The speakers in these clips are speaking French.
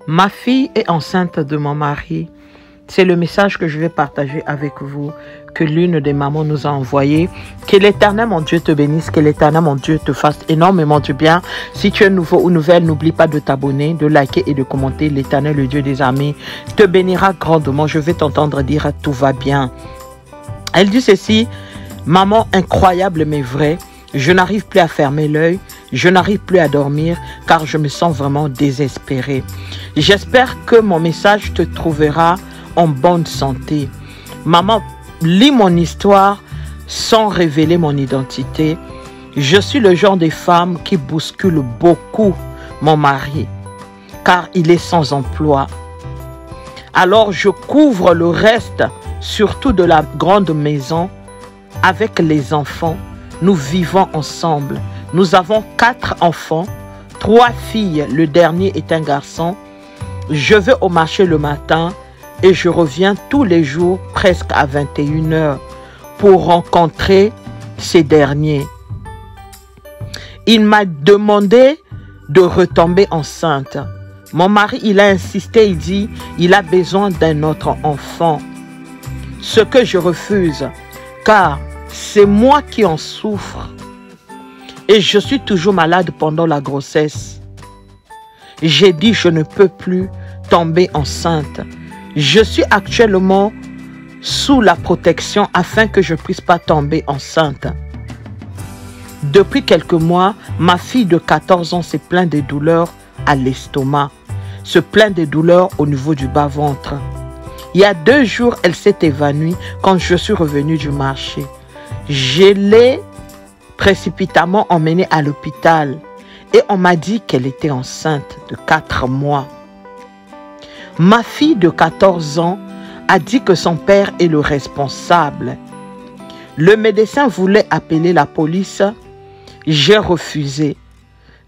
Ma fille est enceinte de mon mari. C'est le message que je vais partager avec vous, que l'une des mamans nous a envoyé. Que l'Éternel, mon Dieu, te bénisse. Que l'Éternel, mon Dieu, te fasse énormément du bien. Si tu es nouveau ou nouvelle, n'oublie pas de t'abonner, de liker et de commenter. L'Éternel, le Dieu des armées, te bénira grandement. Je vais t'entendre dire « tout va bien ». Elle dit ceci: « Maman, incroyable mais vrai, je n'arrive plus à fermer l'œil. Je n'arrive plus à dormir car je me sens vraiment désespérée. J'espère que mon message te trouvera en bonne santé. Maman, lis mon histoire sans révéler mon identité. Je suis le genre de femme qui bouscule beaucoup mon mari car il est sans emploi. Alors je couvre le reste, surtout de la grande maison, avec les enfants. Nous vivons ensemble. Nous avons 4 enfants, 3 filles, le dernier est un garçon. Je vais au marché le matin et je reviens tous les jours presque à 21 h pour rencontrer ces derniers. Il m'a demandé de retomber enceinte. Mon mari, il a insisté, il dit, il a besoin d'un autre enfant. Ce que je refuse, car c'est moi qui en souffre. Et je suis toujours malade pendant la grossesse. J'ai dit, je ne peux plus tomber enceinte. Je suis actuellement sous la protection afin que je ne puisse pas tomber enceinte. Depuis quelques mois, ma fille de 14 ans se plaint des douleurs à l'estomac, se plaint des douleurs au niveau du bas-ventre. Il y a 2 jours, elle s'est évanouie quand je suis revenue du marché. Je l'ai précipitamment emmenée à l'hôpital et on m'a dit qu'elle était enceinte de 4 mois. Ma fille de 14 ans a dit que son père est le responsable. Le médecin voulait appeler la police. J'ai refusé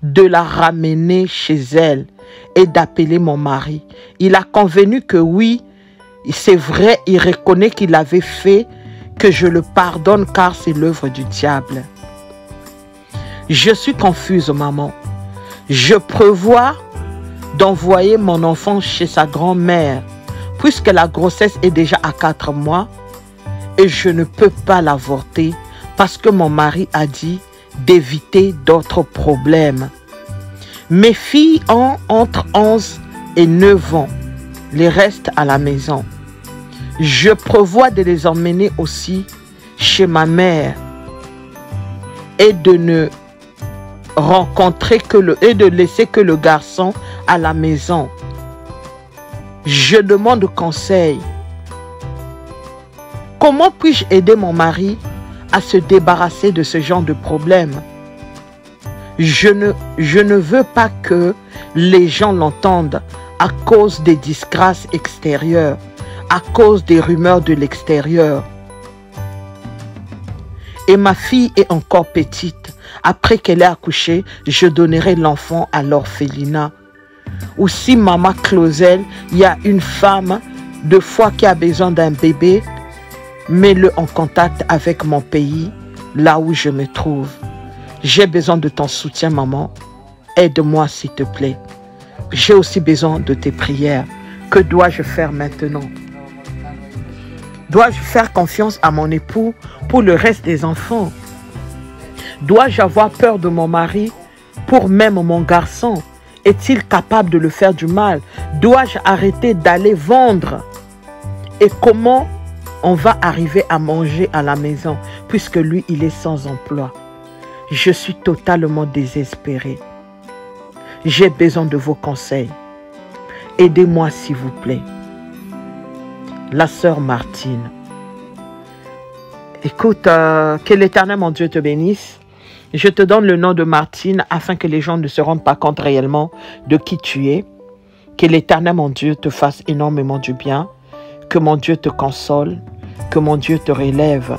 de la ramener chez elle et d'appeler mon mari. Il a convenu que oui, c'est vrai, il reconnaît qu'il avait fait, que je le pardonne car c'est l'œuvre du diable. Je suis confuse, maman. Je prévois d'envoyer mon enfant chez sa grand-mère puisque la grossesse est déjà à 4 mois et je ne peux pas l'avorter parce que mon mari a dit d'éviter d'autres problèmes. Mes filles ont entre 11 et 9 ans. Les restent à la maison. Je prévois de les emmener aussi chez ma mère et de ne rencontrer et de laisser que le garçon à la maison. Je demande conseil. Comment puis-je aider mon mari à se débarrasser de ce genre de problème? Je ne veux pas que les gens l'entendent à cause des disgrâces extérieures, à cause des rumeurs de l'extérieur. Et ma fille est encore petite. Après qu'elle ait accouché, je donnerai l'enfant à l'orphelinat. Ou si maman Clausel, il y a une femme de foi qui a besoin d'un bébé, mets-le en contact avec mon pays, là où je me trouve. J'ai besoin de ton soutien, maman. Aide-moi, s'il te plaît. J'ai aussi besoin de tes prières. Que dois-je faire maintenant? Dois-je faire confiance à mon époux pour le reste des enfants? Dois-je avoir peur de mon mari pour même mon garçon? Est-il capable de le faire du mal? Dois-je arrêter d'aller vendre? Et comment on va arriver à manger à la maison puisque lui, il est sans emploi? Je suis totalement désespérée. J'ai besoin de vos conseils. Aidez-moi s'il vous plaît. La sœur Martine. Écoute, que l'Éternel, mon Dieu, te bénisse. Je te donne le nom de Martine afin que les gens ne se rendent pas compte réellement de qui tu es. Que l'Éternel, mon Dieu, te fasse énormément du bien. Que mon Dieu te console. Que mon Dieu te relève.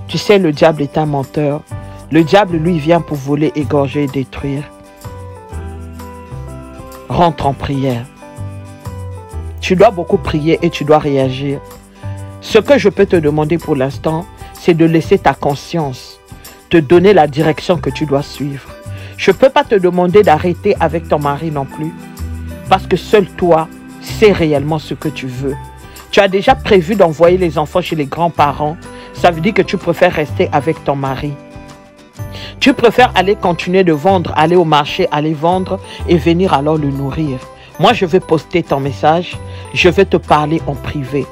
Tu sais, le diable est un menteur. Le diable, lui, vient pour voler, égorger et détruire. Rentre en prière. Tu dois beaucoup prier et tu dois réagir. Ce que je peux te demander pour l'instant, c'est de laisser ta conscience te donner la direction que tu dois suivre. Je ne peux pas te demander d'arrêter avec ton mari non plus. Parce que seul toi sais réellement ce que tu veux. Tu as déjà prévu d'envoyer les enfants chez les grands-parents. Ça veut dire que tu préfères rester avec ton mari. Tu préfères aller continuer de vendre, aller au marché, aller vendre et venir alors le nourrir. Moi, je vais poster ton message. Je vais te parler en privé.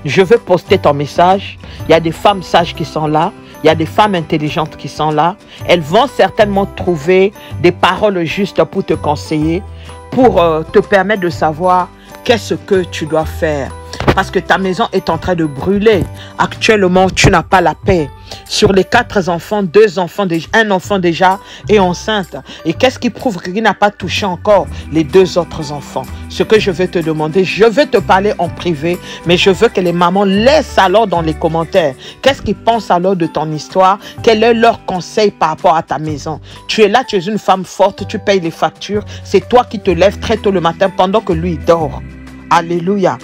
Je vais poster ton message. Il y a des femmes sages qui sont là. Il y a des femmes intelligentes qui sont là. Elles vont certainement trouver des paroles justes pour te conseiller, pour te permettre de savoir qu'est-ce que tu dois faire. Parce que ta maison est en train de brûler. Actuellement, tu n'as pas la paix. Sur les 4 enfants, 2 enfants, un enfant déjà est enceinte. Et qu'est-ce qui prouve qu'il n'a pas touché encore les 2 autres enfants? Ce que je vais te demander, je vais te parler en privé, mais je veux que les mamans laissent alors dans les commentaires. Qu'est-ce qu'ils pensent alors de ton histoire? Quel est leur conseil par rapport à ta maison? Tu es là, tu es une femme forte, tu payes les factures. C'est toi qui te lèves très tôt le matin pendant que lui dort. Alléluia.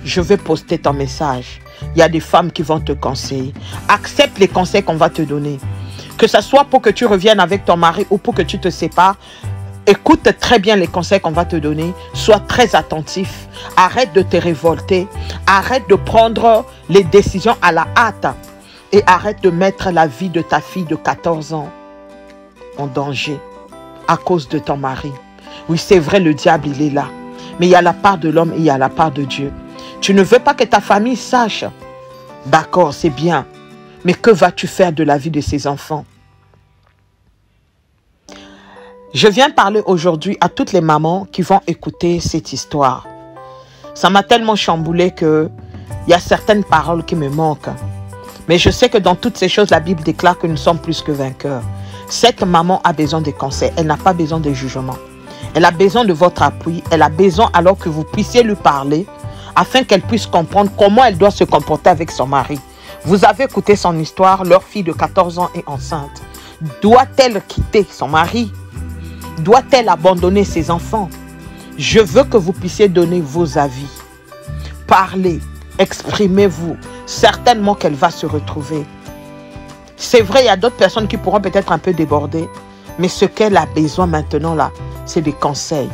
Je vais poster ton message. Il y a des femmes qui vont te conseiller. Accepte les conseils qu'on va te donner. Que ce soit pour que tu reviennes avec ton mari ou pour que tu te sépares, écoute très bien les conseils qu'on va te donner. Sois très attentif. Arrête de te révolter. Arrête de prendre les décisions à la hâte. Et arrête de mettre la vie de ta fille de 14 ans en danger à cause de ton mari. Oui, c'est vrai, le diable, il est là. Mais il y a la part de l'homme et il y a la part de Dieu. Tu ne veux pas que ta famille sache. D'accord, c'est bien. Mais que vas-tu faire de la vie de ces enfants? Je viens parler aujourd'hui à toutes les mamans qui vont écouter cette histoire. Ça m'a tellement chamboulé qu'il y a certaines paroles qui me manquent. Mais je sais que dans toutes ces choses, la Bible déclare que nous sommes plus que vainqueurs. Cette maman a besoin de conseils. Elle n'a pas besoin de jugement. Elle a besoin de votre appui. Elle a besoin alors que vous puissiez lui parler, afin qu'elle puisse comprendre comment elle doit se comporter avec son mari. Vous avez écouté son histoire, leur fille de 14 ans est enceinte. Doit-elle quitter son mari? Doit-elle abandonner ses enfants? Je veux que vous puissiez donner vos avis. Parlez, exprimez-vous. Certainement qu'elle va se retrouver. C'est vrai, il y a d'autres personnes qui pourront peut-être un peu déborder, mais ce qu'elle a besoin maintenant là, c'est des conseils.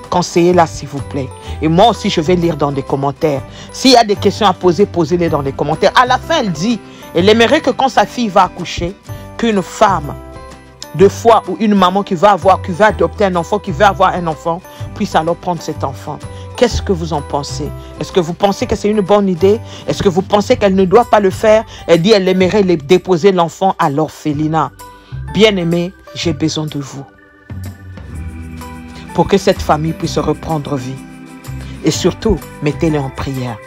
Conseillez-la s'il vous plaît. Et moi aussi, je vais lire dans des commentaires. S'il y a des questions à poser, posez-les dans les commentaires. À la fin, elle dit, elle aimerait que quand sa fille va accoucher, qu'une femme de foi ou une maman qui va adopter un enfant, qui veut avoir un enfant, puisse alors prendre cet enfant. Qu'est-ce que vous en pensez? Est-ce que vous pensez que c'est une bonne idée? Est-ce que vous pensez qu'elle ne doit pas le faire? Elle dit, elle aimerait déposer l'enfant à l'orphelinat. Bien-aimé, j'ai besoin de vous, pour que cette famille puisse reprendre vie. Et surtout, mettez-les en prière.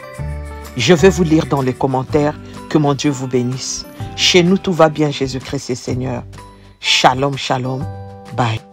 Je vais vous lire dans les commentaires. Que mon Dieu vous bénisse. Chez nous, tout va bien. Jésus-Christ est Seigneur. Shalom, shalom. Bye.